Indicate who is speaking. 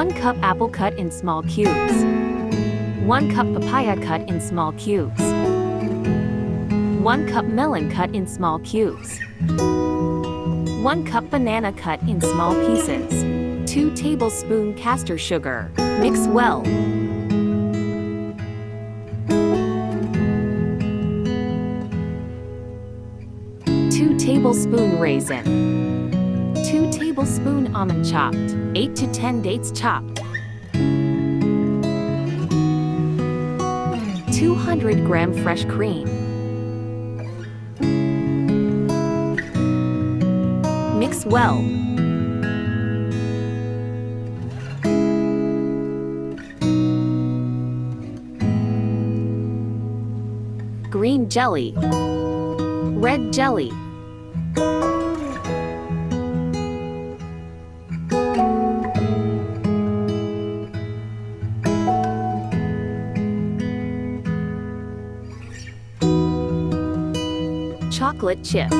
Speaker 1: 1 cup apple cut in small cubes. 1 cup papaya cut in small cubes. 1 cup melon cut in small cubes. 1 cup banana cut in small pieces. 2 tablespoons castor sugar. Mix well. 2 tablespoons raisin. 2 tablespoons almond chopped. 8 to 10 dates chopped. 200-gram fresh cream. Mix well. Green jelly. Red jelly. Chocolate chip.